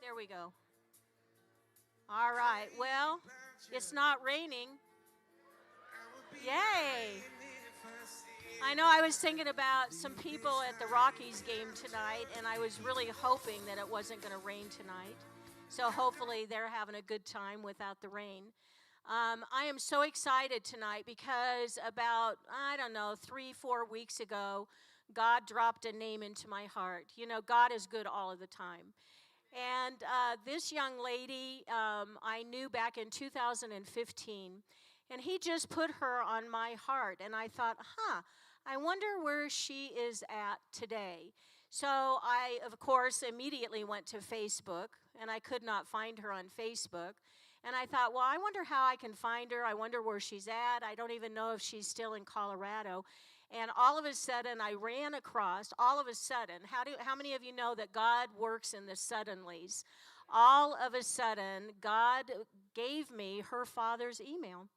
There we go. All right. Well, it's not raining. Yay. I know I was thinking about some people at the Rockies game tonight, and I was really hoping that it wasn't going to rain tonight. So hopefully they're having a good time without the rain. I am so excited tonight because about, 3-4 weeks ago, God dropped a name into my heart. You know, God is good all of the time. And this young lady I knew back in 2015, and he just put her on my heart. And I thought, I wonder where she is at today. So I, of course, immediately went to Facebook, and I could not find her on Facebook. And I thought, well, I wonder how I can find her. I wonder where she's at. I don't even know if she's still in Colorado. And all of a sudden, I ran across, how many of you know that God works in the suddenlies? All of a sudden, God gave me her father's email.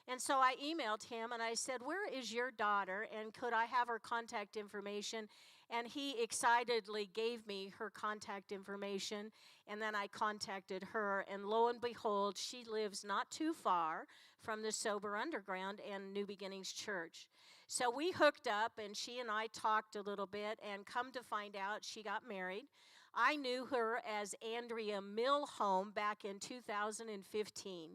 And so I emailed him and I said, where is your daughter? And could I have her contact information? And he excitedly gave me her contact information. And then I contacted her. And lo and behold, she lives not too far from the Sober Underground and New Beginnings Church. So we hooked up and she and I talked a little bit. And come to find out, she got married. I knew her as Andrea Milholm back in 2015.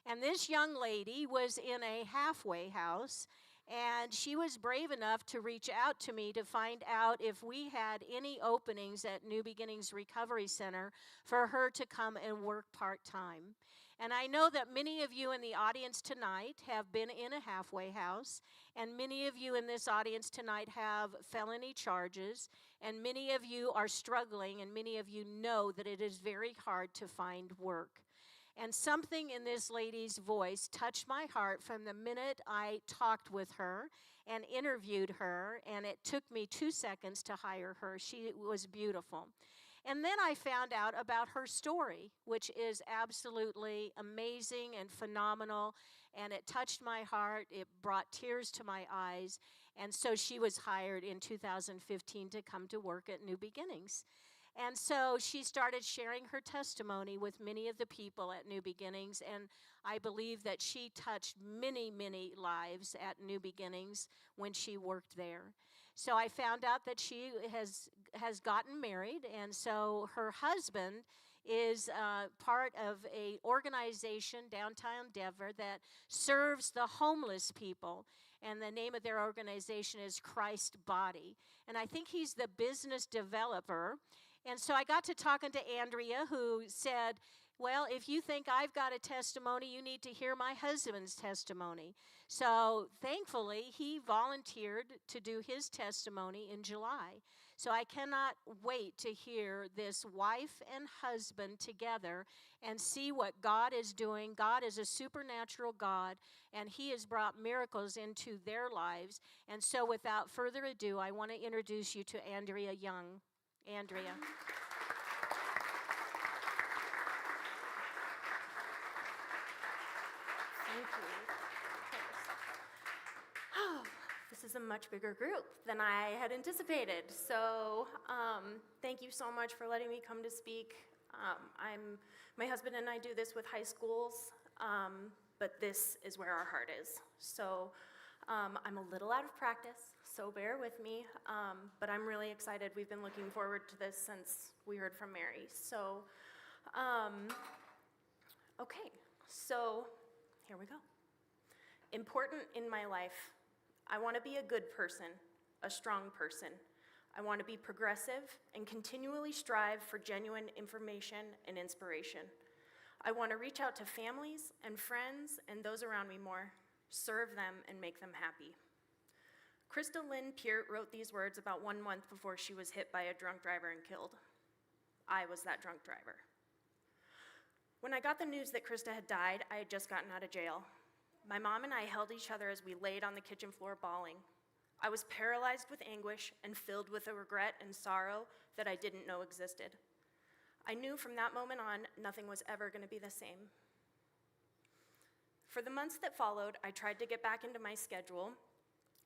And this young lady was in a halfway house, and she was brave enough to reach out to me to find out if we had any openings at New Beginnings Recovery Center for her to come and work part-time. And I know that many of you in the audience tonight have been in a halfway house, and many of you in this audience tonight have felony charges, and many of you are struggling, and many of you know that it is very hard to find work. And something in this lady's voice touched my heart from the minute I talked with her and interviewed her, and it took me 2 seconds to hire her. She was beautiful. And then I found out about her story, which is absolutely amazing and phenomenal, and it touched my heart. It brought tears to my eyes, and so she was hired in 2015 to come to work at New Beginnings. And so she started sharing her testimony with many of the people at New Beginnings, and I believe that she touched many, many lives at New Beginnings when she worked there. So I found out that she has gotten married, and so her husband is part of an organization downtown Denver that serves the homeless people, and the name of their organization is Christ Body. And I think he's the business developer. And so I got to talking to Andrea, who said, well, if you think I've got a testimony, you need to hear my husband's testimony. So thankfully, he volunteered to do his testimony in July. So I cannot wait to hear this wife and husband together and see what God is doing. God is a supernatural God, and he has brought miracles into their lives. And so without further ado, I want to introduce you to Andrea Jung. Andrea. Thank you. Oh, this is a much bigger group than I had anticipated. So thank you so much for letting me come to speak. My husband and I do this with high schools, but this is where our heart is. So I'm a little out of practice, so bear with me, but I'm really excited. We've been looking forward to this since we heard from Mary. So, okay, so here we go. Important in my life, I want to be a good person, a strong person. I want to be progressive and continually strive for genuine information and inspiration. I want to reach out to families and friends and those around me more. Serve them and make them happy. Krista Lynn Peart wrote these words about 1 month before she was hit by a drunk driver and killed. I was that drunk driver. When I got the news that Krista had died, I had just gotten out of jail. My mom and I held each other as we laid on the kitchen floor bawling. I was paralyzed with anguish and filled with a regret and sorrow that I didn't know existed. I knew from that moment on, nothing was ever going to be the same. For the months that followed, I tried to get back into my schedule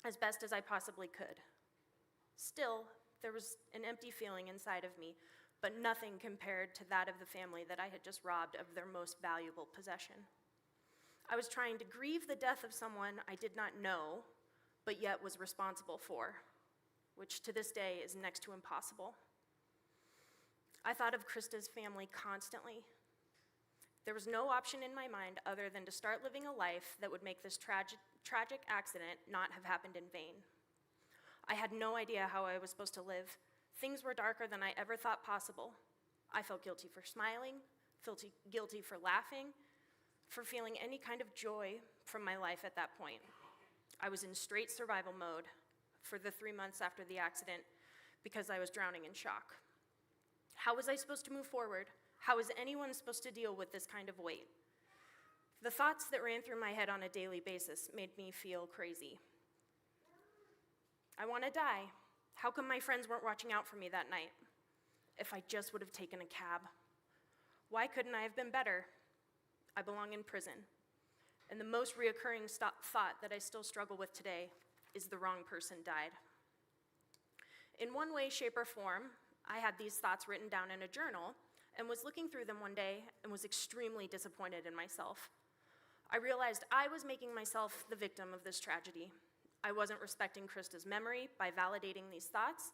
as best as I possibly could. Still, there was an empty feeling inside of me, but nothing compared to that of the family that I had just robbed of their most valuable possession. I was trying to grieve the death of someone I did not know, but yet was responsible for, which to this day is next to impossible. I thought of Krista's family constantly. There was no option in my mind other than to start living a life that would make this tragic accident not have happened in vain. I had no idea how I was supposed to live. Things were darker than I ever thought possible. I felt guilty for smiling, felt guilty for laughing, for feeling any kind of joy from my life at that point. I was in straight survival mode for the 3 months after the accident because I was drowning in shock. How was I supposed to move forward? How is anyone supposed to deal with this kind of weight? The thoughts that ran through my head on a daily basis made me feel crazy. I want to die. How come my friends weren't watching out for me that night? If I just would have taken a cab. Why couldn't I have been better? I belong in prison. And the most reoccurring thought that I still struggle with today is the wrong person died. In one way, shape, or form, I had these thoughts written down in a journal and was looking through them one day and was extremely disappointed in myself. I realized I was making myself the victim of this tragedy. I wasn't respecting Krista's memory by validating these thoughts,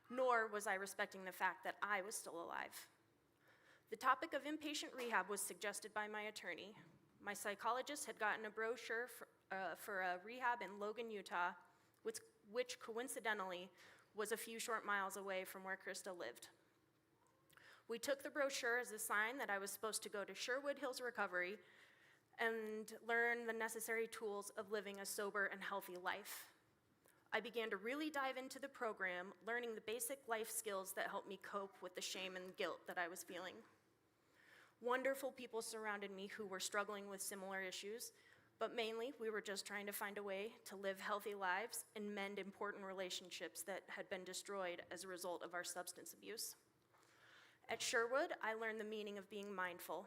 nor was I respecting the fact that I was still alive. The topic of inpatient rehab was suggested by my attorney. My psychologist had gotten a brochure for a rehab in Logan, Utah, which coincidentally was a few short miles away from where Krista lived. We took the brochure as a sign that I was supposed to go to Sherwood Hills Recovery and learn the necessary tools of living a sober and healthy life. I began to really dive into the program, learning the basic life skills that helped me cope with the shame and guilt that I was feeling. Wonderful people surrounded me who were struggling with similar issues, but mainly we were just trying to find a way to live healthy lives and mend important relationships that had been destroyed as a result of our substance abuse. At Sherwood, I learned the meaning of being mindful,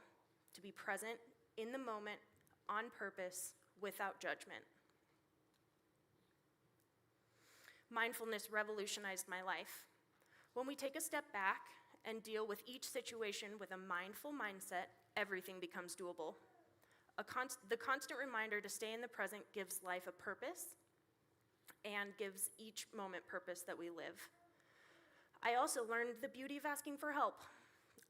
to be present in the moment, on purpose, without judgment. Mindfulness revolutionized my life. When we take a step back and deal with each situation with a mindful mindset, everything becomes doable. The constant reminder to stay in the present gives life a purpose and gives each moment purpose that we live. I also learned the beauty of asking for help.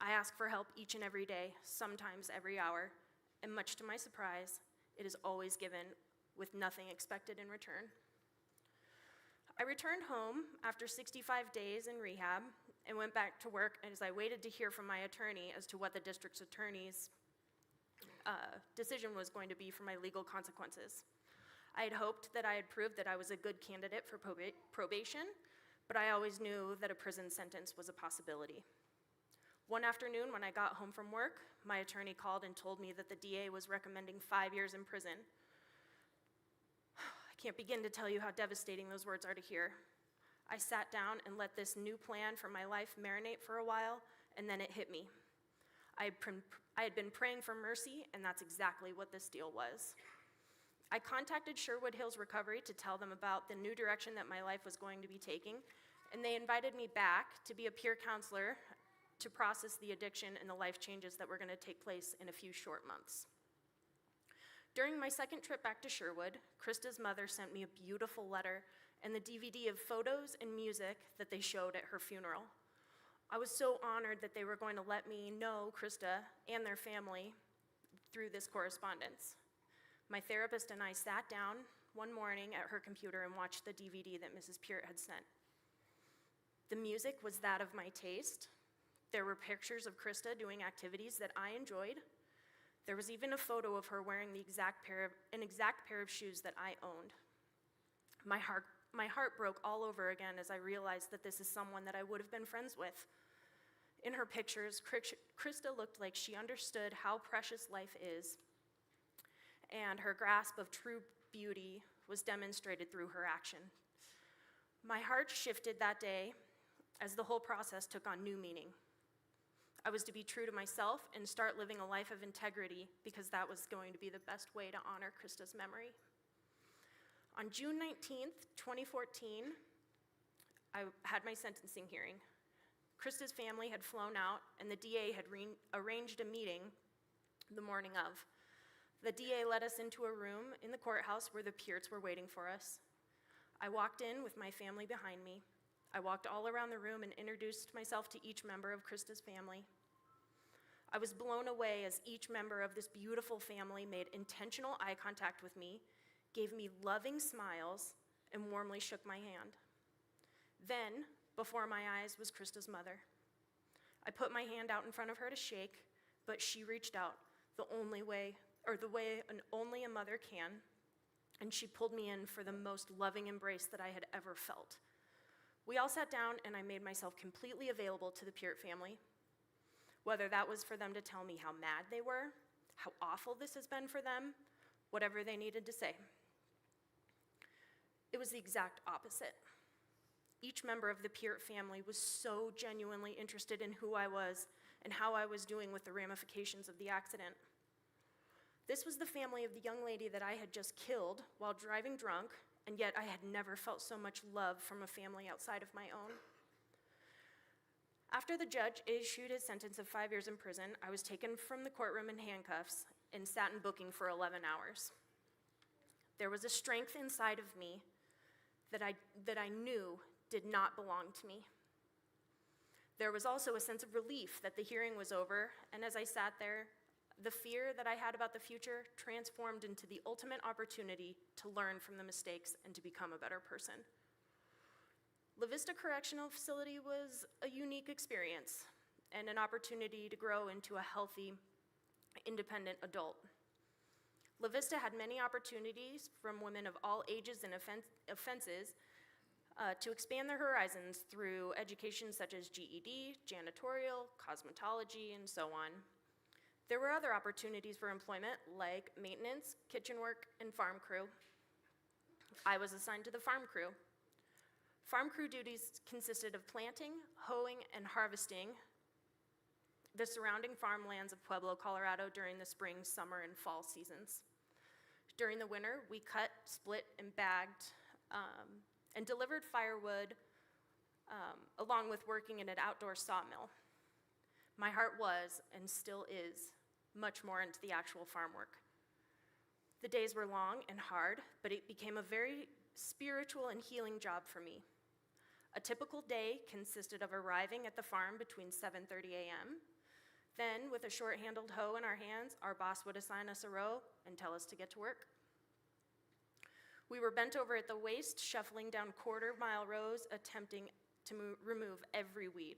I ask for help each and every day, sometimes every hour, and much to my surprise, it is always given with nothing expected in return. I returned home after 65 days in rehab and went back to work as I waited to hear from my attorney as to what the district's attorney's decision was going to be for my legal consequences. I had hoped that I had proved that I was a good candidate for probation, but I always knew that a prison sentence was a possibility. One afternoon when I got home from work, my attorney called and told me that the DA was recommending 5 years in prison. I can't begin to tell you how devastating those words are to hear. I sat down and let this new plan for my life marinate for a while, and then it hit me. I had been praying for mercy, and that's exactly what this deal was. I contacted Sherwood Hills Recovery to tell them about the new direction that my life was going to be taking, and they invited me back to be a peer counselor to process the addiction and the life changes that were going to take place in a few short months. During my second trip back to Sherwood, Krista's mother sent me a beautiful letter and the DVD of photos and music that they showed at her funeral. I was so honored that they were going to let me know Krista and their family through this correspondence. My therapist and I sat down one morning at her computer and watched the DVD that Mrs. Peart had sent. The music was that of my taste. There were pictures of Krista doing activities that I enjoyed. There was even a photo of her wearing an exact pair of shoes that I owned. My heart broke all over again as I realized that this is someone that I would have been friends with. In her pictures, Krista looked like she understood how precious life is, and her grasp of true beauty was demonstrated through her action. My heart shifted that day as the whole process took on new meaning. I was to be true to myself and start living a life of integrity because that was going to be the best way to honor Krista's memory. On June 19th, 2014, I had my sentencing hearing. Krista's family had flown out, and the DA had arranged a meeting the morning of. The DA led us into a room in the courthouse where the Pearts were waiting for us. I walked in with my family behind me. I walked all around the room and introduced myself to each member of Krista's family. I was blown away as each member of this beautiful family made intentional eye contact with me, gave me loving smiles, and warmly shook my hand. Then, before my eyes, was Krista's mother. I put my hand out in front of her to shake, but she reached out the way only a mother can, and she pulled me in for the most loving embrace that I had ever felt. We all sat down, and I made myself completely available to the Peart family, whether that was for them to tell me how mad they were, how awful this has been for them, whatever they needed to say. It was the exact opposite. Each member of the Peart family was so genuinely interested in who I was and how I was doing with the ramifications of the accident. This was the family of the young lady that I had just killed while driving drunk, and yet I had never felt so much love from a family outside of my own. After the judge issued his sentence of 5 years in prison, I was taken from the courtroom in handcuffs and sat in booking for 11 hours. There was a strength inside of me that I knew did not belong to me. There was also a sense of relief that the hearing was over, and as I sat there, the fear that I had about the future transformed into the ultimate opportunity to learn from the mistakes and to become a better person. La Vista Correctional Facility was a unique experience and an opportunity to grow into a healthy, independent adult. La Vista had many opportunities from women of all ages and offenses to expand their horizons through education such as GED, janitorial, cosmetology, and so on. There were other opportunities for employment like maintenance, kitchen work, and farm crew. I was assigned to the farm crew. Farm crew duties consisted of planting, hoeing, and harvesting the surrounding farmlands of Pueblo, Colorado during the spring, summer, and fall seasons. During the winter, we cut, split, and bagged and delivered firewood along with working in an outdoor sawmill. My heart was, and still is, much more into the actual farm work. The days were long and hard, but it became a very spiritual and healing job for me. A typical day consisted of arriving at the farm between 7:30 a.m. Then, with a short-handled hoe in our hands, our boss would assign us a row and tell us to get to work. We were bent over at the waist, shuffling down quarter-mile rows, attempting to remove every weed.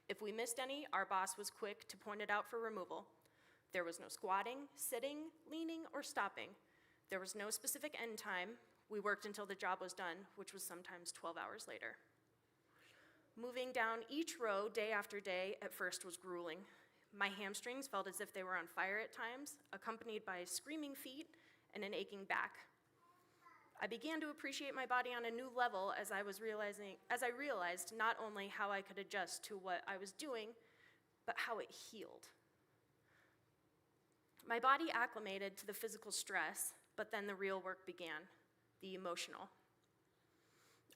If we missed any, our boss was quick to point it out for removal. There was no squatting, sitting, leaning, or stopping. There was no specific end time. We worked until the job was done, which was sometimes 12 hours later. Moving down each row day after day at first was grueling. My hamstrings felt as if they were on fire at times, accompanied by screaming feet and an aching back. I began to appreciate my body on a new level as I realized not only how I could adjust to what I was doing, but how it healed. My body acclimated to the physical stress, but then the real work began, the emotional.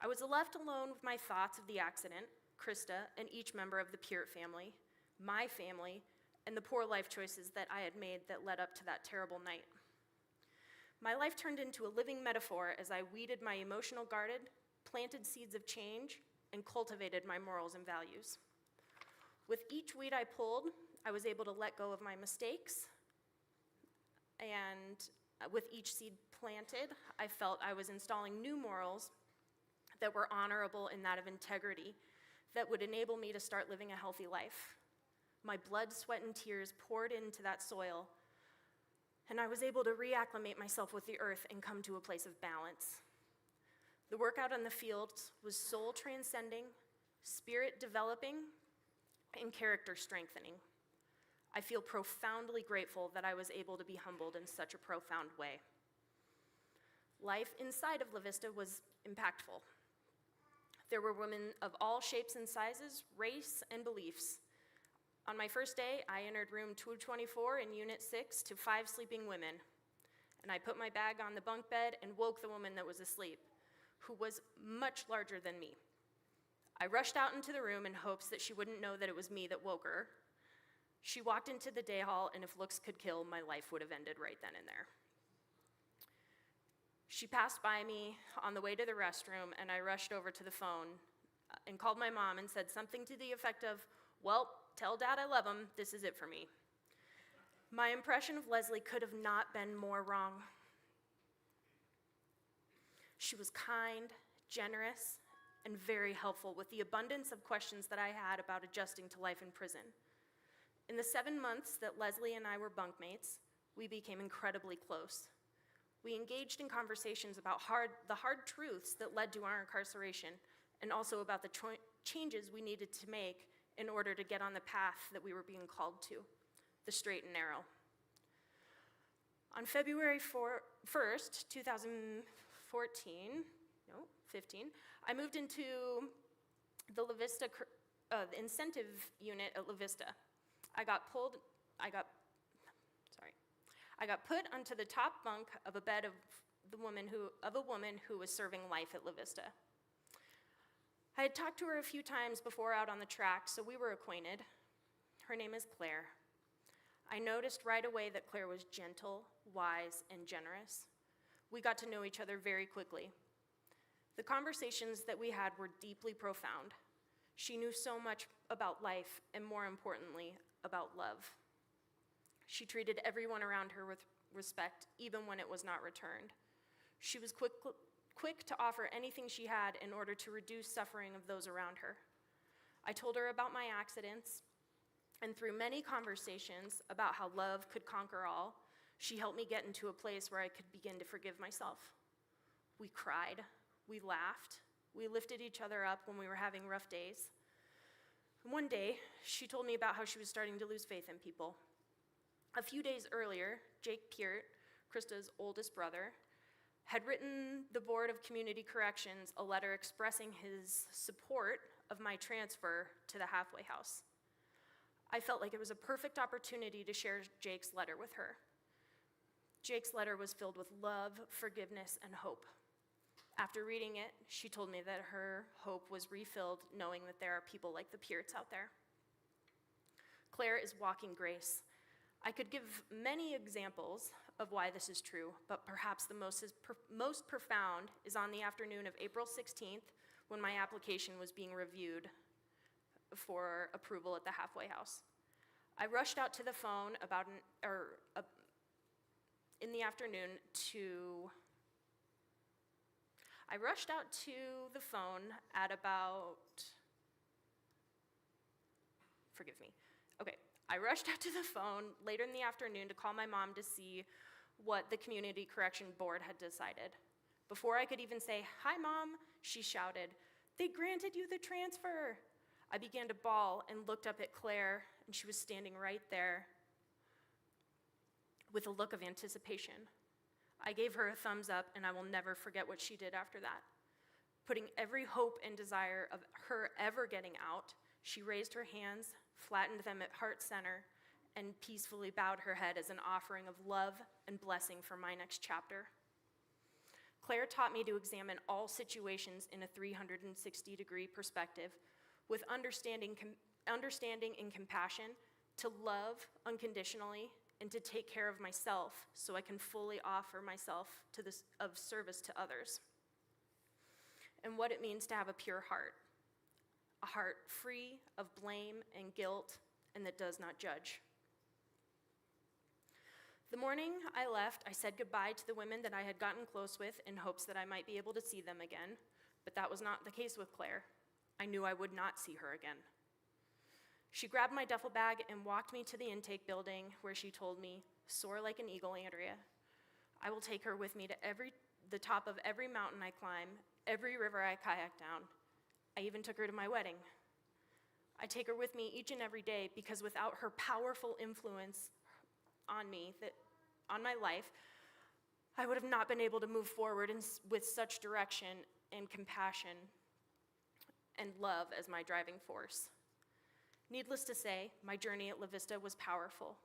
I was left alone with my thoughts of the accident, Krista, and each member of the Peart family, my family, and the poor life choices that I had made that led up to that terrible night. My life turned into a living metaphor as I weeded my emotional garden, planted seeds of change, and cultivated my morals and values. With each weed I pulled, I was able to let go of my mistakes, and with each seed planted, I felt I was installing new morals that were honorable in that of integrity, that would enable me to start living a healthy life. My blood, sweat, and tears poured into that soil, and I was able to reacclimate myself with the earth and come to a place of balance. The work out in the fields was soul transcending, spirit developing, and character strengthening. I feel profoundly grateful that I was able to be humbled in such a profound way. Life inside of La Vista was impactful. There were women of all shapes and sizes, race, and beliefs. On my first day, I entered room 224 in Unit 6 to 5 sleeping women, and I put my bag on the bunk bed and woke the woman that was asleep, who was much larger than me. I rushed out into the room in hopes that she wouldn't know that it was me that woke her. She walked into the day hall, and if looks could kill, my life would have ended right then and there. She passed by me on the way to the restroom, and I rushed over to the phone and called my mom and said something to the effect of, "Well, tell Dad I love him, this is it for me." My impression of Leslie could have not been more wrong. She was kind, generous, and very helpful with the abundance of questions that I had about adjusting to life in prison. In the 7 months that Leslie and I were bunkmates, we became incredibly close. We engaged in conversations about the hard truths that led to our incarceration, and also about the changes we needed to make in order to get on the path that we were being called to, the straight and narrow. On February 1st, 2015, I moved into the La Vista incentive unit at La Vista. I got put onto the top bunk of a bed of a woman who was serving life at La Vista. I had talked to her a few times before out on the track, so we were acquainted. Her name is Claire. I noticed right away that Claire was gentle, wise, and generous. We got to know each other very quickly. The conversations that we had were deeply profound. She knew so much about life, and more importantly, about love. She treated everyone around her with respect, even when it was not returned. She was quick to offer anything she had in order to reduce suffering of those around her. I told her about my accidents, and through many conversations about how love could conquer all, she helped me get into a place where I could begin to forgive myself. We cried, we laughed, we lifted each other up when we were having rough days. One day, she told me about how she was starting to lose faith in people. A few days earlier, Jake Peart, Krista's oldest brother, had written the Board of Community Corrections a letter expressing his support of my transfer to the halfway house. I felt like it was a perfect opportunity to share Jake's letter with her. Jake's letter was filled with love, forgiveness, and hope. After reading it, she told me that her hope was refilled knowing that there are people like the Pearts out there. Claire is walking grace. I could give many examples of why this is true, but perhaps the most profound is on the afternoon of April 16th, when my application was being reviewed for approval at the halfway house. I rushed out to the phone in the afternoon to I rushed out to the phone at about, I rushed out to the phone later in the afternoon to call my mom to see what the Community Correction Board had decided. Before I could even say, "Hi, Mom," she shouted, "They granted you the transfer." I began to bawl and looked up at Claire, and she was standing right there with a look of anticipation. I gave her a thumbs up, and I will never forget what she did after that. Putting every hope and desire of her ever getting out, she raised her hands, flattened them at heart center, and peacefully bowed her head as an offering of love and blessing for my next chapter. Claire taught me to examine all situations in a 360-degree perspective with understanding and compassion, to love unconditionally, and to take care of myself so I can fully offer myself of service to others. And what it means to have a pure heart, a heart free of blame and guilt and that does not judge. The morning I left, I said goodbye to the women that I had gotten close with in hopes that I might be able to see them again, but that was not the case with Claire. I knew I would not see her again. She grabbed my duffel bag and walked me to the intake building where she told me, "Soar like an eagle, Andrea. I will take her with me to the top of every mountain I climb, every river I kayak down. I even took her to my wedding. I take her with me each and every day because without her powerful influence on me, on my life, I would have not been able to move forward with such direction and compassion and love as my driving force." Needless to say, my journey at La Vista was powerful,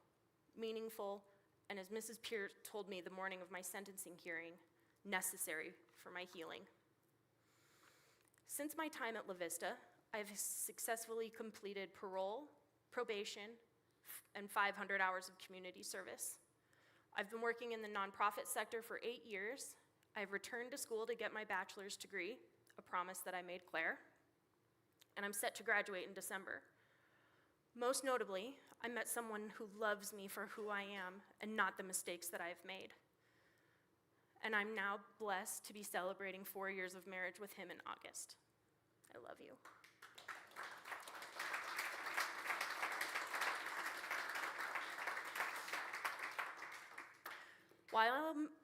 meaningful, and as Mrs. Peart told me the morning of my sentencing hearing, necessary for my healing. Since my time at La Vista, I've successfully completed parole, probation, and 500 hours of community service. I've been working in the nonprofit sector for 8 years. I've returned to school to get my bachelor's degree, a promise that I made Claire, and I'm set to graduate in December. Most notably, I met someone who loves me for who I am and not the mistakes that I've made. And I'm now blessed to be celebrating 4 years of marriage with him in August. I love you.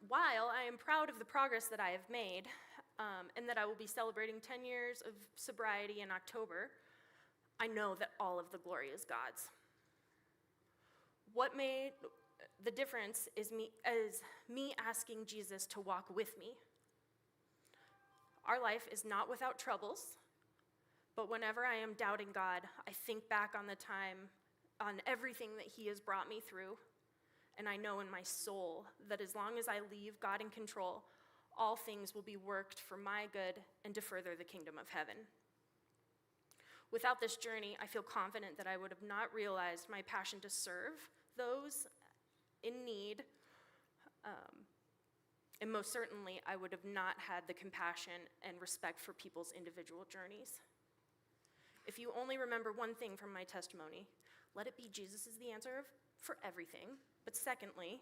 While I am proud of the progress that I have made, and that I will be celebrating 10 years of sobriety in October, I know that all of the glory is God's. What made the difference is me asking Jesus to walk with me. Our life is not without troubles, but whenever I am doubting God, I think back on the time, on everything that he has brought me through, and I know in my soul that as long as I leave God in control, all things will be worked for my good and to further the kingdom of heaven. Without this journey, I feel confident that I would have not realized my passion to serve those in need, and most certainly, I would have not had the compassion and respect for people's individual journeys. If you only remember one thing from my testimony, let it be Jesus is the answer for everything. But secondly,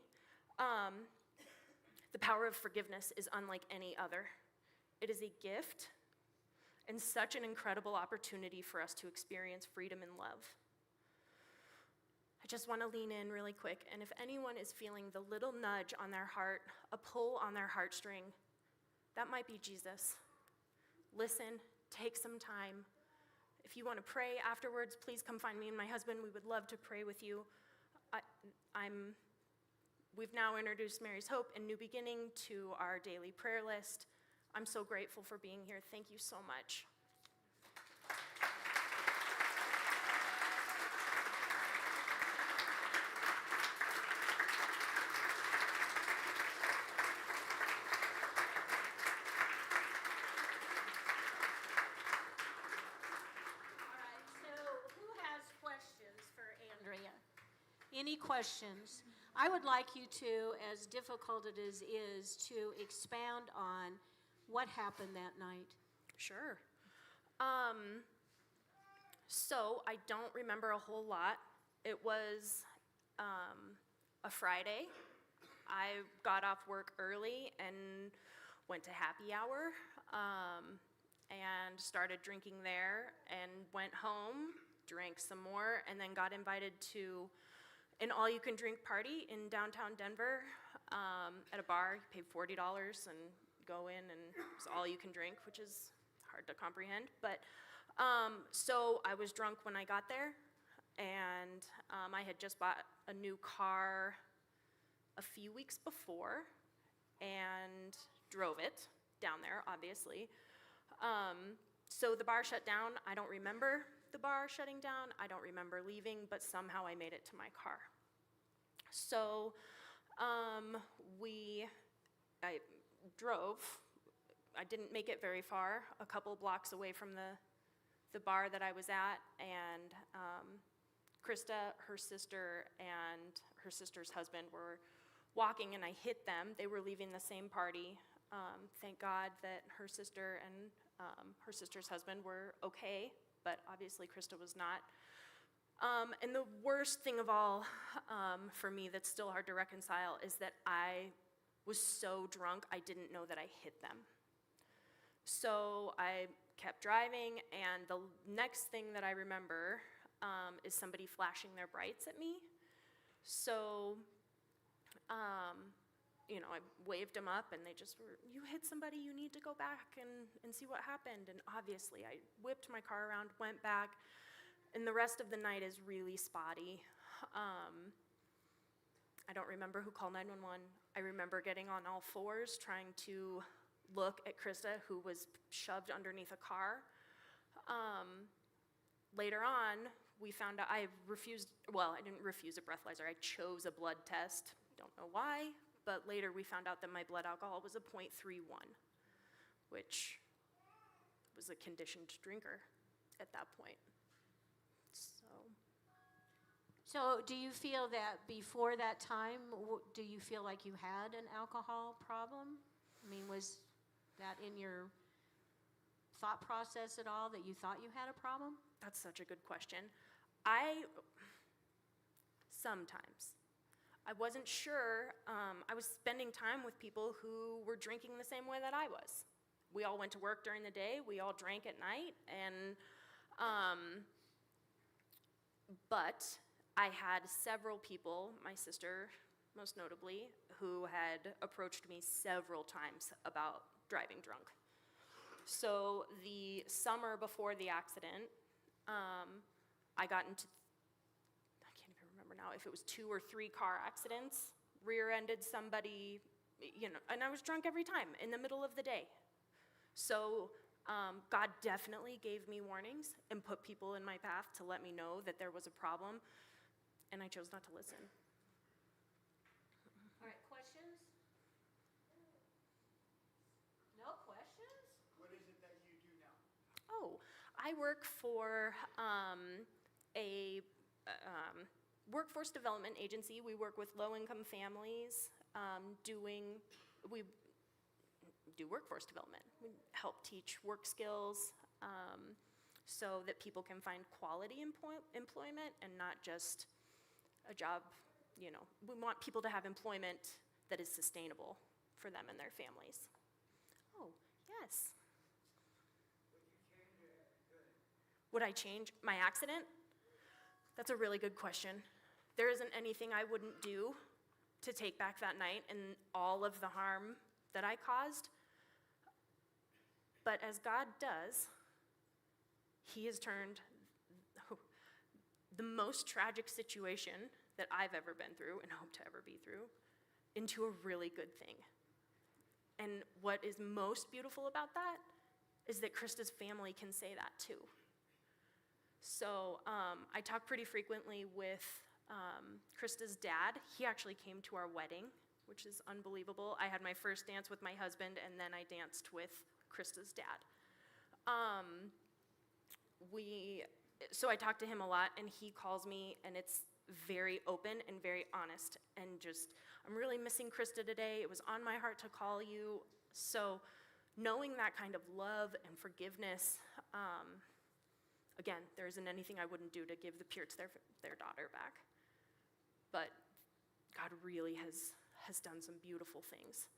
the power of forgiveness is unlike any other. It is a gift and such an incredible opportunity for us to experience freedom and love. I just want to lean in really quick, and if anyone is feeling the little nudge on their heart, a pull on their heartstring, that might be Jesus. Listen, take some time. If you want to pray afterwards, please come find me and my husband. We would love to pray with you. We've now introduced Mary's Hope and New Beginning to our daily prayer list. I'm so grateful for being here. Thank you so much. Any questions? I would like you to, as difficult it is, to expound on what happened that night. Sure. So I don't remember a whole lot. It was a Friday. I got off work early and went to happy hour and started drinking there and went home, drank some more, and then got invited to an all-you-can-drink party in downtown Denver at a bar. You pay $40 and go in, and it's all you can drink, which is hard to comprehend. But so I was drunk when I got there, and I had just bought a new car a few weeks before and drove it down there, obviously. So the bar shut down. I don't remember the bar shutting down. I don't remember leaving, but somehow I made it to my car. So I drove. I didn't make it very far, a couple blocks away from the bar that I was at, and Krista, her sister, and her sister's husband were walking, and I hit them. They were leaving the same party. Thank God that her sister and her sister's husband were okay, but obviously Krista was not. And the worst thing of all for me that's still hard to reconcile is that I was so drunk I didn't know that I hit them. So I kept driving, and the next thing that I remember is somebody flashing their brights at me. So, I waved them up, and they just were, "You hit somebody, you need to go back and see what happened." And obviously, I whipped my car around, went back, and the rest of the night is really spotty. I don't remember who called 911. I remember getting on all fours, trying to look at Krista, who was shoved underneath a car. Later on, we found out I didn't refuse a breathalyzer. I chose a blood test. Don't know why, but later we found out that my blood alcohol was a 0.31, which was a conditioned drinker. at that point. So, So, do you feel that before that time, do you feel like you had an alcohol problem? I mean, was that in your thought process at all that you thought you had a problem? that's such a good question. Sometimes. I wasn't sure. I was spending time with people who were drinking the same way that I was. We all went to work during the day, we all drank at night, but I had several people, my sister most notably, who had approached me several times about driving drunk. So the summer before the accident, I got into, I can't even remember now if it was 2 or 3 car accidents, rear-ended somebody, and I was drunk every time in the middle of the day. So God definitely gave me warnings and put people in my path to let me know that there was a problem, and I chose not to listen. All right, questions? No questions? What is it that you do now? Oh, I work for a workforce development agency. We work with low-income families we do workforce development. We help teach work skills so that people can find quality employment and not just a job, We want people to have employment that is sustainable for them and their families. Oh, yes. Would I change my accident? That's a really good question. There isn't anything I wouldn't do to take back that night and all of the harm that I caused. But as God does, He has turned the most tragic situation that I've ever been through and hope to ever be through into a really good thing. And what is most beautiful about that is that Krista's family can say that too. So I talk pretty frequently with Krista's dad. He actually came to our wedding, which is unbelievable. I had my first dance with my husband, and then I danced with Krista's dad. So I talk to him a lot, and he calls me, and it's very open and very honest, and just, I'm really missing Krista today. It was on my heart to call you. So knowing that kind of love and forgiveness, again, there isn't anything I wouldn't do to give the Pearts their daughter back. But God really has done some beautiful things.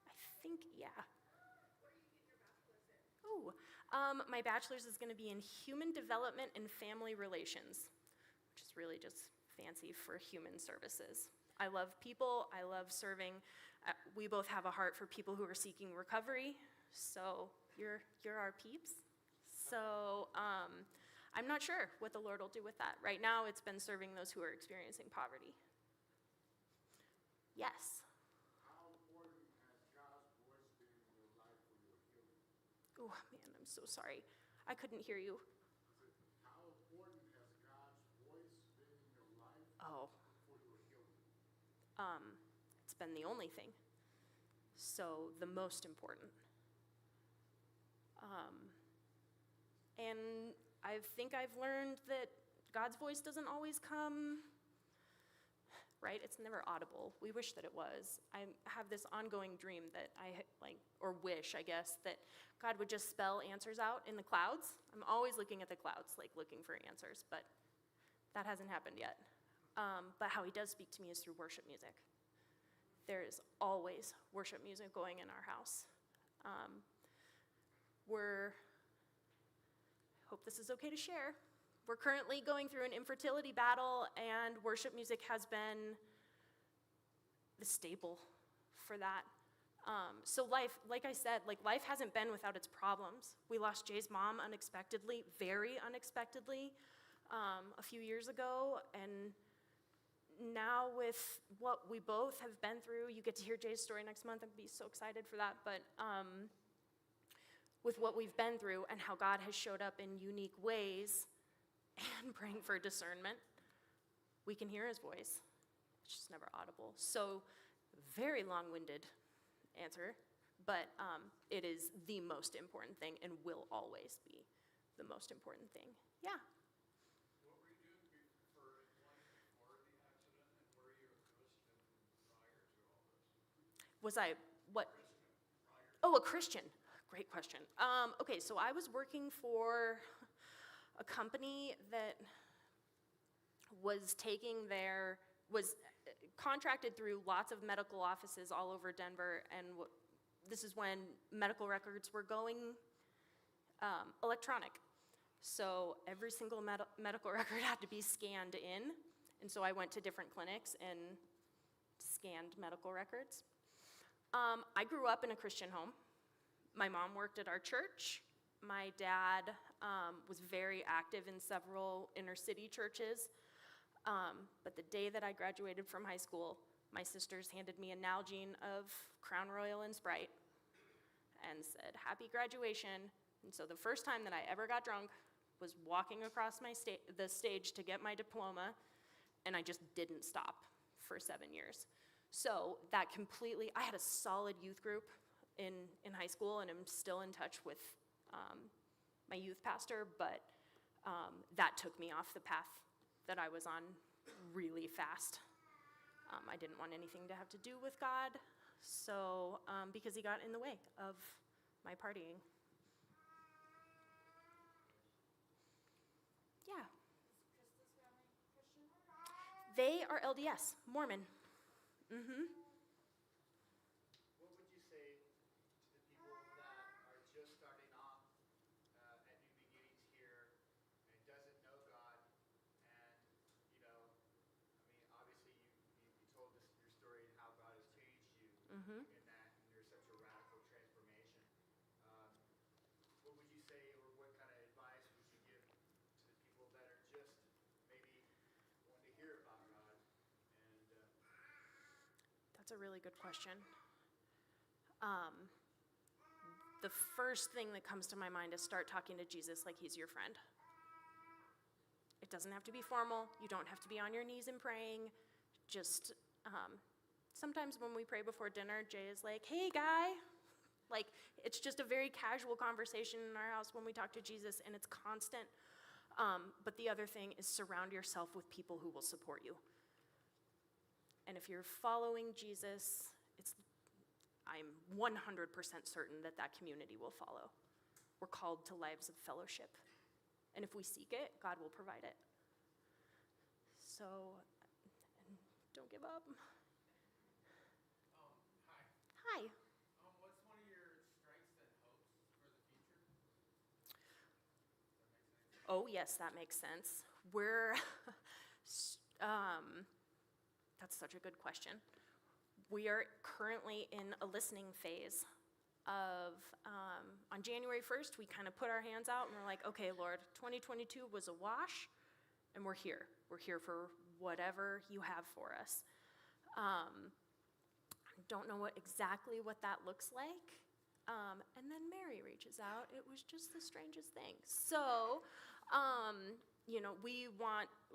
I think, yeah. Where do you get your bachelor's in? My bachelor's is going to be in human development and family relations, which is really just fancy for human services. I love people. I love serving. We both have a heart for people who are seeking recovery, so you're our peeps. So I'm not sure what the Lord will do with that. Right now, it's been serving those who are experiencing poverty. Yes. How important has God's voice been in your life for your healing? Oh, man, I'm so sorry. I couldn't hear you. How important has God's voice been in your life Oh, for your healing? it's been the only thing. So the most important. And I think I've learned that God's voice doesn't always come, right? It's never audible. We wish that it was. I have this ongoing dream that or wish, I guess, that God would just spell answers out in the clouds. I'm always looking at the clouds, looking for answers, but that hasn't happened yet. But how He does speak to me is through worship music. There is always worship music going in our house. Hope this is okay to share. We're currently going through an infertility battle, and worship music has been the staple for that. So life, like I said, life hasn't been without its problems. We lost Jay's mom unexpectedly, very unexpectedly, a few years ago, and now with what we both have been through, you get to hear Jay's story next month. I'd be so excited for that, but with what we've been through and how God has showed up in unique ways and praying for discernment, we can hear His voice. It's just never audible. So, very long-winded answer, but it is the most important thing and will always be the most important thing. Yeah. What were you doing for employment before the accident, and were you a Christian prior to all this? Was I what? Christian prior to Oh, a Christian. Great question. Okay, so I was working for a company that was contracted through lots of medical offices all over Denver, and this is when medical records were going electronic. So every single medical record had to be scanned in, and so I went to different clinics and scanned medical records. I grew up in a Christian home. My mom worked at our church. My dad was very active in several inner city churches. But the day that I graduated from high school, my sisters handed me a Nalgene of Crown Royal and Sprite and said, "Happy graduation." And so the first time that I ever got drunk was walking across the stage to get my diploma, and I just didn't stop for 7 years. So that completely, I had a solid youth group in high school, and I'm still in touch with my youth pastor, but that took me off the path that I was on really fast. I didn't want anything to have to do with God, so because he got in the way of my partying. Yeah. Is Krista's family Christian? They are LDS, Mormon. Mm-hmm. What would you say to the people that are just starting off at new beginnings here and doesn't know God? And, obviously you told us your story and how God has changed you Mm-hmm. in that, and there's such a radical transformation. What would you say, or what kind of advice would you give to the people that are just maybe wanting to hear about God? And That's a really good question. The first thing that comes to my mind is start talking to Jesus like he's your friend. It doesn't have to be formal. You don't have to be on your knees and praying. Just sometimes when we pray before dinner, Jay is like, "Hey, guy." Like, it's just a very casual conversation in our house when we talk to Jesus, and it's constant. But the other thing is surround yourself with people who will support you. And if you're following Jesus, I'm 100% certain that that community will follow. We're called to lives of fellowship. And if we seek it, God will provide it. So, don't give up. hi. Hi. What's one of your strengths and hopes for the future? Does that make sense? Oh, yes, that makes sense. That's such a good question. We are currently in a listening phase of, on January 1st, we kind of put our hands out and we're like, okay, Lord, 2022 was a wash, and we're here. We're here for whatever you have for us. I don't know exactly what that looks like. And then Mary reaches out. It was just the strangest thing. So,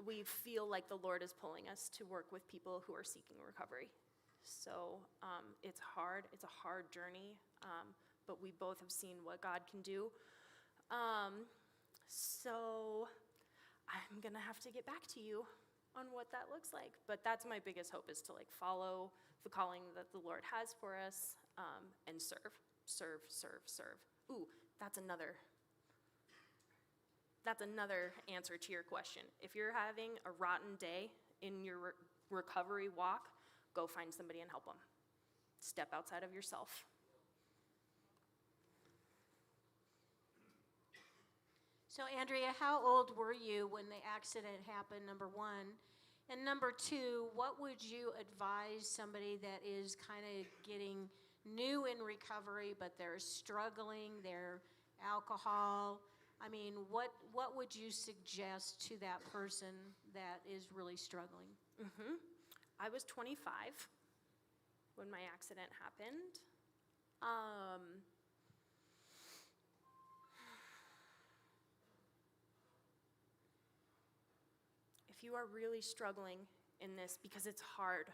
we feel like the Lord is pulling us to work with people who are seeking recovery. So it's hard. It's a hard journey, but we both have seen what God can do. So I'm gonna have to get back to you on what that looks like. But that's my biggest hope, is to follow the calling that the Lord has for us, and serve. Ooh, that's another answer to your question. If you're having a rotten day in your recovery walk, go find somebody and help them. Step outside of yourself. So, Andrea, how old were you when the accident happened, number one? And number two, what would you advise somebody that is kind of getting new in recovery, but they're struggling, they're alcohol? I mean, what would you suggest to that person that is really struggling? Mm-hmm. I was 25 when my accident happened. If you are really struggling in this, because it's hard,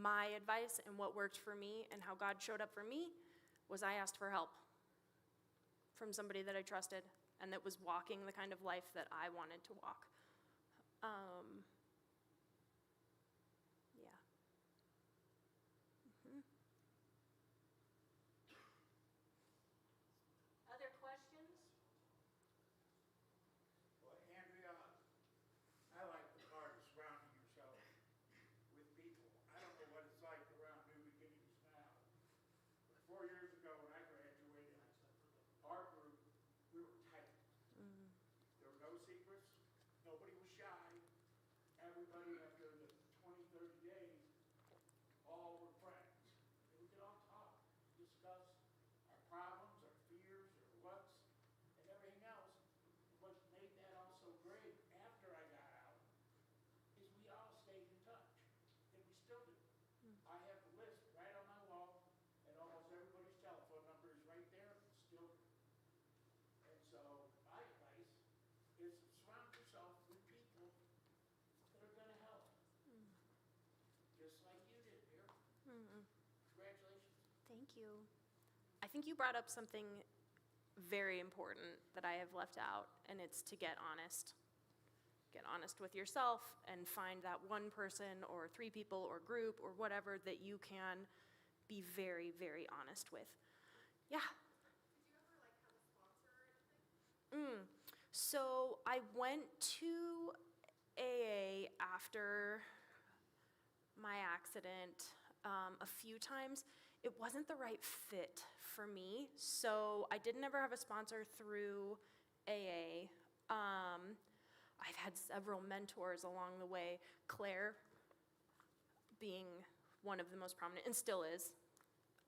my advice and what worked for me and how God showed up for me was I asked for help from somebody that I trusted and that was walking the kind of life that I wanted to walk. Yeah. Other questions? Well, Andrea, I like the part of surrounding yourself with people. I don't know what it's like around New Beginnings now. But 4 years ago when I graduated, our group, we were tight. There were no secrets. Nobody was shy. Everybody, after the 20, 30 days, all were friends. And we could all talk, discuss our problems, our fears, our what's, and everything else. What made that also great after I got out is we all stayed in touch, and we still do. I have the list right on my wall, and almost everybody's telephone number is right there, still do. And so my advice is surround yourself with people that are going to help, just like you did, dear. Congratulations. Thank you. I think you brought up something very important that I have left out, and it's to get honest. Get honest with yourself and find that one person or 3 people or group or whatever that you can be very, very honest with. Yeah. Did you ever like have a sponsor or anything? So I went to AA after my accident a few times. It wasn't the right fit for me, so I didn't ever have a sponsor through AA. I've had several mentors along the way, Claire being one of the most prominent, and still is.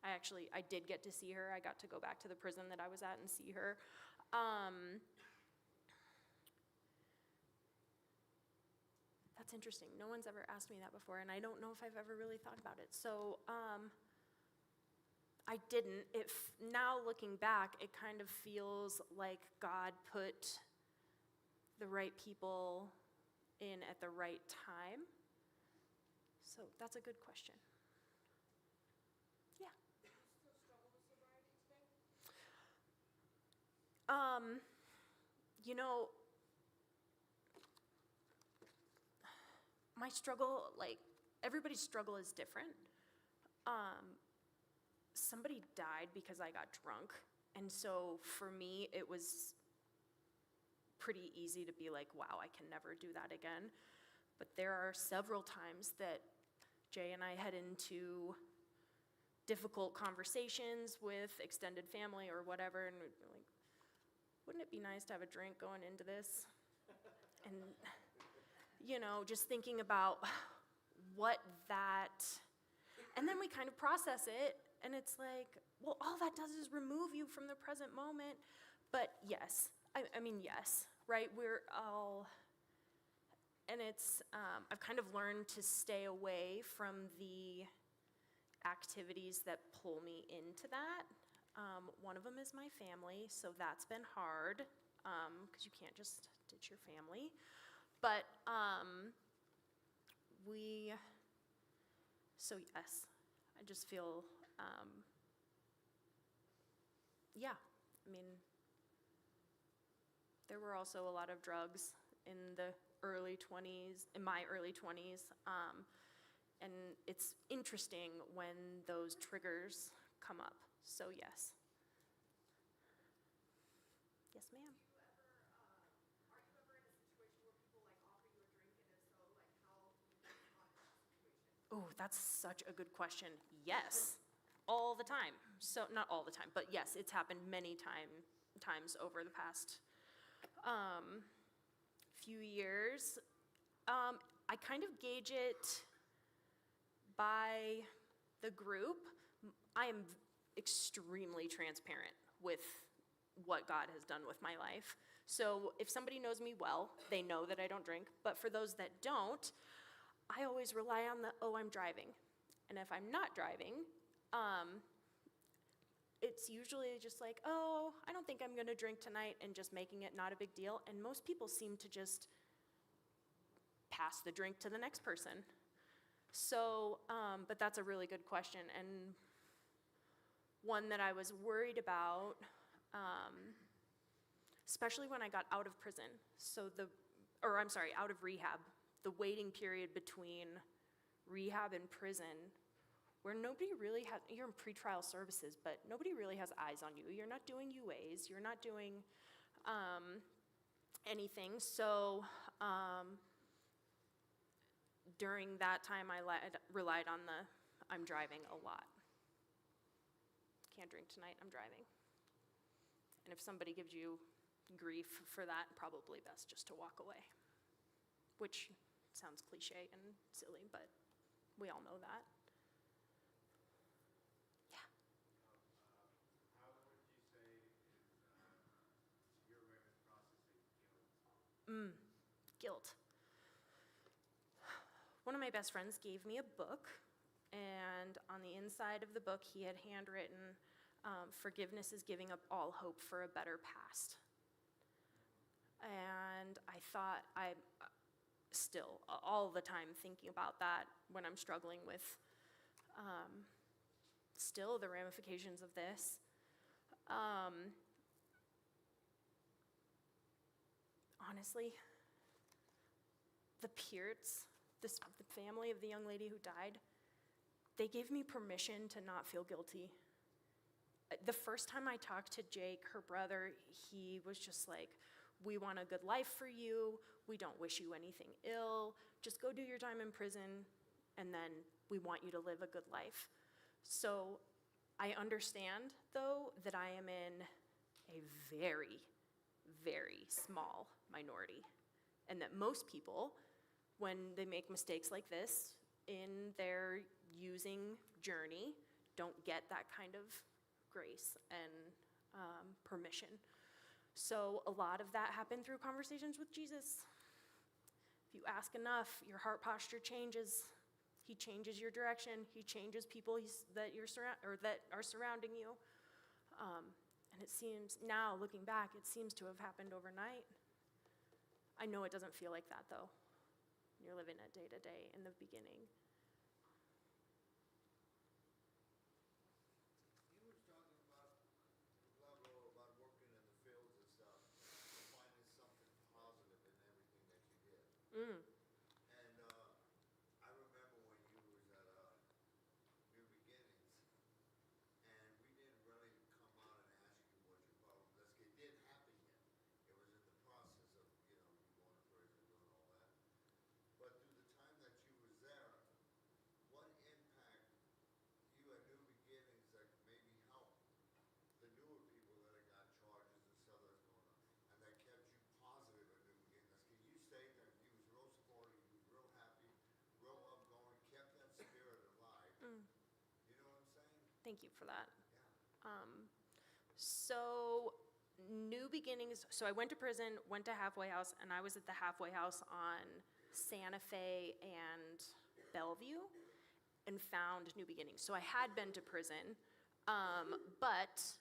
I did get to see her. I got to go back to the prison that I was at and see her. That's interesting. No one's ever asked me that before, and I don't know if I've ever really thought about it. So I didn't. Now looking back, it kind of feels like God put the right people in at the right time. So that's a good question. Yeah. Do you still struggle with sobriety today? You know, my struggle, like, everybody's struggle is different. Somebody died because I got drunk, and so for me, it was pretty easy to be like, wow, I can never do that again. But there are several times that Jay and I head into difficult conversations with extended family or whatever, and we're like, wouldn't it be nice to have a drink going into this? And, you know, just thinking about what that, and then we kind of process it, and it's like, well, all that does is remove you from the present moment. But yes, I mean, yes, right? We're all, and it's, I've kind of learned to stay away from the activities that pull me into that. One of them is my family, so that's been hard, because you can't just ditch your family. But so yes, I just feel, yeah, I mean, there were also a lot of drugs in the early 20s, in my early 20s, and it's interesting when those triggers come up, so yes. Yes, ma'am. Are you ever in a situation where people like offer you a drink, and if so, like how do you respond to that situation? Oh, that's such a good question. Yes, all the time. So, not all the time, but yes, it's happened many times over the past few years. I kind of gauge it by the group. I am extremely transparent with what God has done with my life. So if somebody knows me well, they know that I don't drink. But for those that don't, I always rely on I'm driving. And if I'm not driving, it's usually just like, oh, I don't think I'm going to drink tonight, and just making it not a big deal. And most people seem to just pass the drink to the next person. So, but that's a really good question, and one that I was worried about, especially when I got out of prison. Out of rehab. The waiting period between rehab and prison, where nobody really has, you're in pretrial services, but nobody really has eyes on you. You're not doing UAs, you're not doing anything. So during that time, I relied on the I'm driving a lot. Can't drink tonight, I'm driving. And if somebody gives you grief for that, probably best just to walk away. Which sounds cliche and silly, but we all know that. Yeah. How would you say is your way of processing guilt? Guilt. One of my best friends gave me a book, and on the inside of the book, he had handwritten, "Forgiveness is giving up all hope for a better past." And I thought, I still, all the time thinking about that when I'm struggling with still the ramifications of this. Honestly, the Pearts, the family of the young lady who died, they gave me permission to not feel guilty. The first time I talked to Jake, her brother, he was just like, "We want a good life for you. We don't wish you anything ill. Just go do your time in prison, and then we want you to live a good life." So I understand, though, that I am in a very, very small minority, and that most people, when they make mistakes like this in their using journey, don't get that kind of grace and permission. So a lot of that happened through conversations with Jesus. If you ask enough, your heart posture changes. He changes your direction. He changes people that are surrounding you. And it seems now, looking back, it seems to have happened overnight. I know it doesn't feel like that, though. You're living it day to day in the beginning. You were talking about, Pablo, about working in the fields and stuff, finding something positive in everything that you did. And I remember when you was at New Beginnings, and we didn't really come out and ask you what your problem was. It didn't happen yet. It was in the process of, you going to prison, doing all that. But through the time that you was there, what impact you at New Beginnings that maybe helped the newer people that have got charges and stuff that's going on, and that kept you positive at New Beginnings? Can you say that you was real supportive, you was real happy, real outgoing, kept that spirit alive? You know what I'm saying? Thank you for that. Yeah. So New Beginnings, so I went to prison, went to Halfway House, and I was at the Halfway House on Santa Fe and Bellevue and found New Beginnings. So I had been to prison, but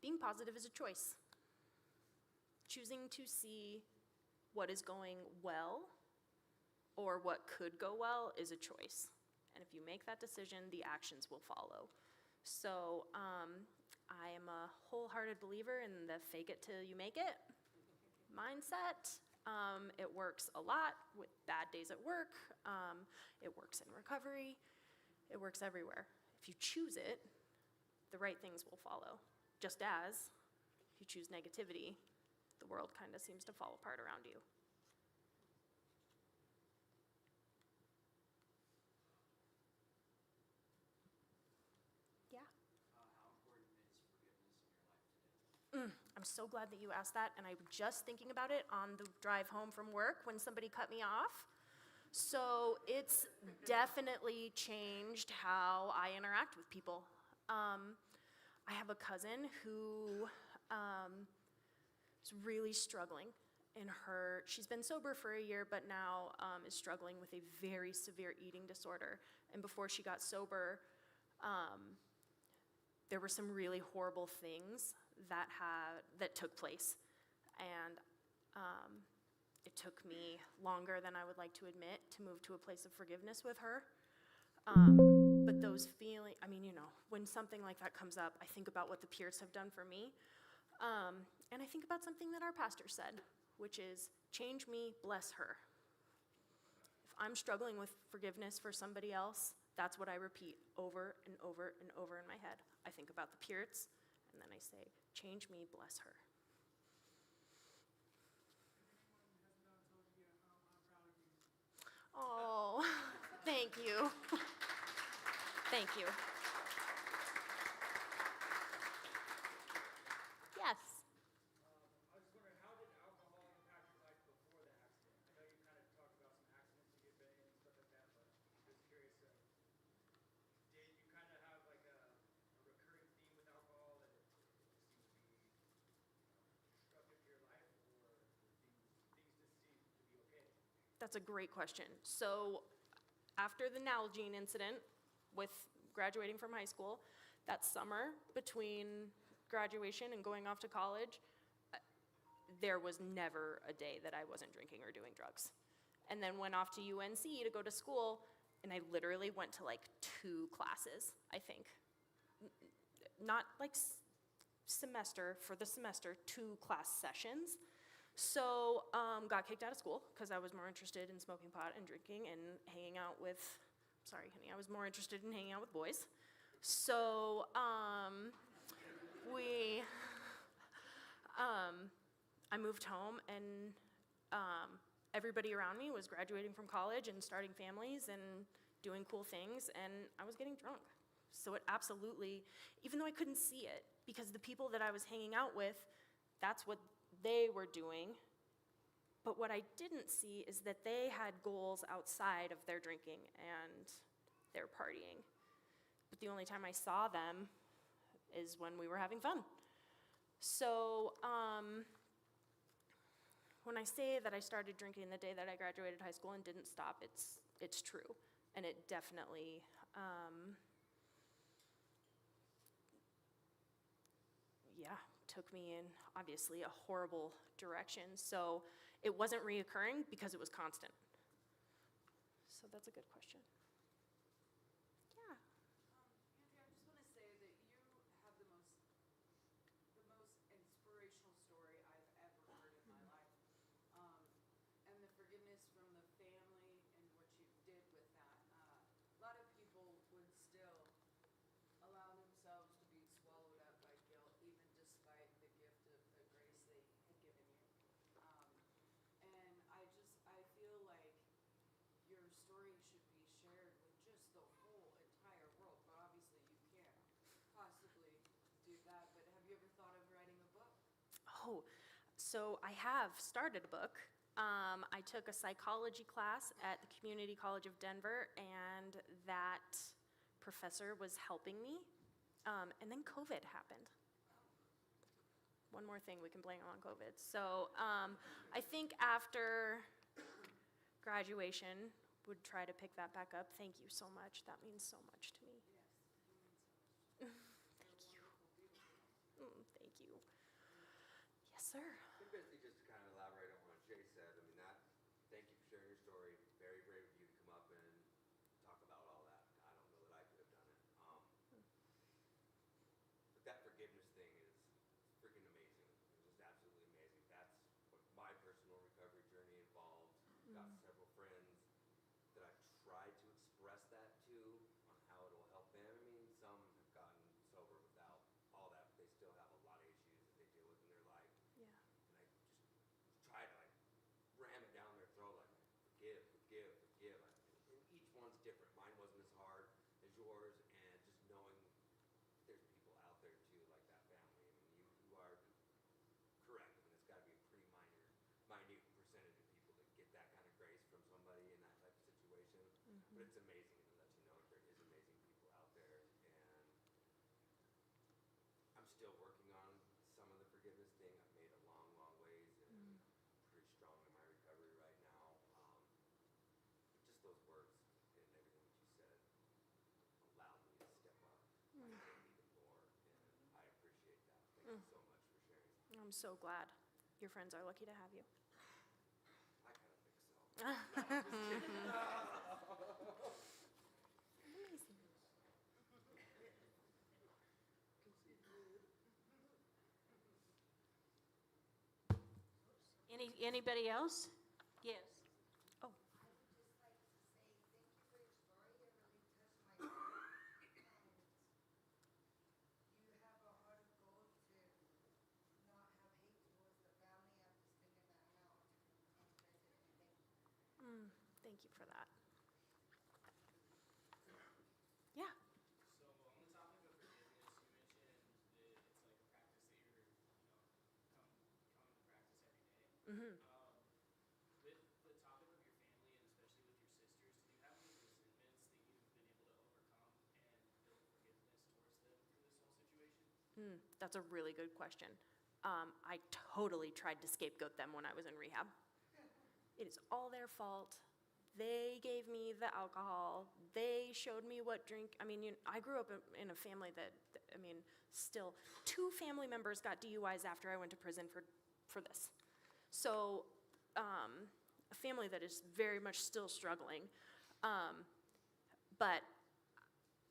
being positive is a choice. Choosing to see what is going well or what could go well is a choice. And if you make that decision, the actions will follow. So I am a wholehearted believer in the fake it till you make it mindset. It works a lot with bad days at work. It works in recovery. It works everywhere. If you choose it, the right things will follow. Just as if you choose negativity, the world kind of seems to fall apart around you. Yeah. How important is forgiveness in your life today? I'm so glad that you asked that, and I'm just thinking about it on the drive home from work when somebody cut me off. So it's definitely changed how I interact with people. I have a cousin who is really struggling she's been sober for a year, but now is struggling with a very severe eating disorder. And before she got sober, there were some really horrible things that took place. And it took me longer than I would like to admit to move to a place of forgiveness with her. But those feelings, I mean, when something like that comes up, I think about what the peers have done for me. And I think about something that our pastor said, which is, change me, bless her. If I'm struggling with forgiveness for somebody else, that's what I repeat over and over and over in my head. I think about the Purites, and then I say, change me, bless her. Oh, thank you. Thank you. Yes. I was just wondering, how did alcohol impact your life before the accident? I know you kind of talked about some accidents you've been in and stuff like that, but I'm just curious, did you kind of have like a recurring theme with alcohol that it seemed to be destructive to your life, or things just seemed to be okay? That's a great question. So after the Nalgene incident with graduating from high school, that summer between graduation and going off to college, there was never a day that I wasn't drinking or doing drugs. And then went off to UNC to go to school, and I literally went to like 2 classes, I think. Not like semester, for the semester, 2 class sessions. So got kicked out of school because I was more interested in smoking pot and drinking and hanging out with, sorry honey, I was more interested in hanging out with boys. So I moved home, and everybody around me was graduating from college and starting families and doing cool things, and I was getting drunk. So it absolutely, even though I couldn't see it, because the people that I was hanging out with, that's what they were doing. But what I didn't see is that they had goals outside of their drinking and their partying. But the only time I saw them is when we were having fun. So when I say that I started drinking the day that I graduated high school and didn't stop, it's true. And it definitely took me in, obviously, a horrible direction. So it wasn't reoccurring because it was constant. So that's a good question. Yeah. Andrea, I just want to say that you have the most inspirational story I've ever heard in my life. And the forgiveness from the family and what you did with that. A lot of people would still allow themselves to be swallowed up by guilt, even despite the gift of the grace they had given you. And I feel like your story should be shared with just the whole entire world, but obviously you can't possibly do that. But have you ever thought of writing a book? Oh, so I have started a book. I took a psychology class at the Community College of Denver, and that professor was helping me. And then COVID happened. One more thing we can blame on COVID. So I think after graduation, would try to pick that back up. Thank you so much. That means so much to me. Thank you. Thank you. Yes, sir. I think basically just to kind of elaborate on what Jay said, I mean, thank you for sharing your story. Very brave of you to come up and talk about all that. I don't know that I could have done it. But that forgiveness thing is freaking amazing. It's just absolutely amazing. That's what my personal recovery journey involved. Got several friends that I've tried to express that to on how it'll help them. I mean, some have gotten sober without all that, but they still have a lot of issues that they deal with in their life. Yeah. And I just try to like ram it down their throat, like forgive, forgive, forgive. And each one's different. Mine wasn't as hard as yours, and just knowing there's people out there too, like that family. I mean, you are correct. I mean, it's got to be a pretty minute percentage of people that get that kind of grace from somebody in that type of situation. But it's amazing, and it lets you know that there is amazing people out there. And I'm still working on some of the forgiveness thing. I've made a long, long ways, and pretty strong in my recovery right now. But just those words and everything that you said allowed me to step up my game even more, and I appreciate that. Thank you so much. I'm so glad. Your friends are lucky to have you. I kind of think so. No, I'm just kidding. Anybody else? Yes. Oh, I would just like to say thank you for your story. It really touched my heart. And you have a heart of gold to not have hate towards the family after sticking that out in prison. Thank you. thank you for that. Yeah. So on the topic of forgiveness, you mentioned that it's like a practice that you're, coming to practice every day. Mm-hmm. With the topic of your family and especially with your sisters, do you have any resentments that you've been able to overcome and build forgiveness towards them through this whole situation? That's a really good question. I totally tried to scapegoat them when I was in rehab. It is all their fault. They gave me the alcohol. They showed me what drink. I mean, I grew up in a family that, still, 2 family members got DUIs after I went to prison for this. So, a family that is very much still struggling. But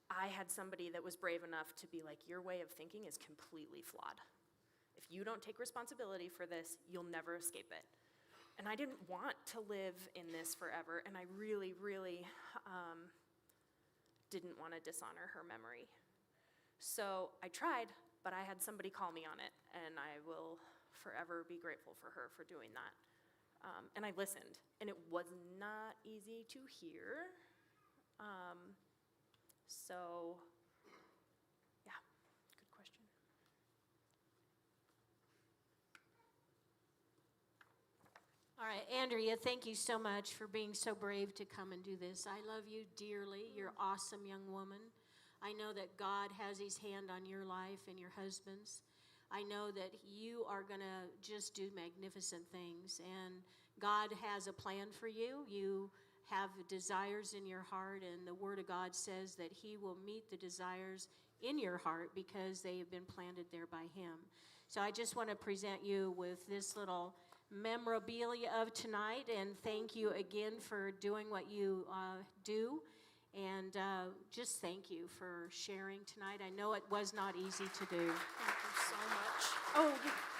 I had somebody that was brave enough to be like, your way of thinking is completely flawed. If you don't take responsibility for this, you'll never escape it. And I didn't want to live in this forever, and I really, really didn't want to dishonor her memory. So I tried, but I had somebody call me on it, and I will forever be grateful for her for doing that. And I listened, and it was not easy to hear. So, yeah, good question. All right, Andrea, thank you so much for being so brave to come and do this. I love you dearly. You're an awesome young woman. I know that God has his hand on your life and your husband's. I know that you are going to just do magnificent things, and God has a plan for you. You have desires in your heart, and the Word of God says that he will meet the desires in your heart because they have been planted there by him. So I just want to present you with this little memorabilia of tonight, and thank you again for doing what you do, and just thank you for sharing tonight. I know it was not easy to do. Thank you so much. Oh, yeah.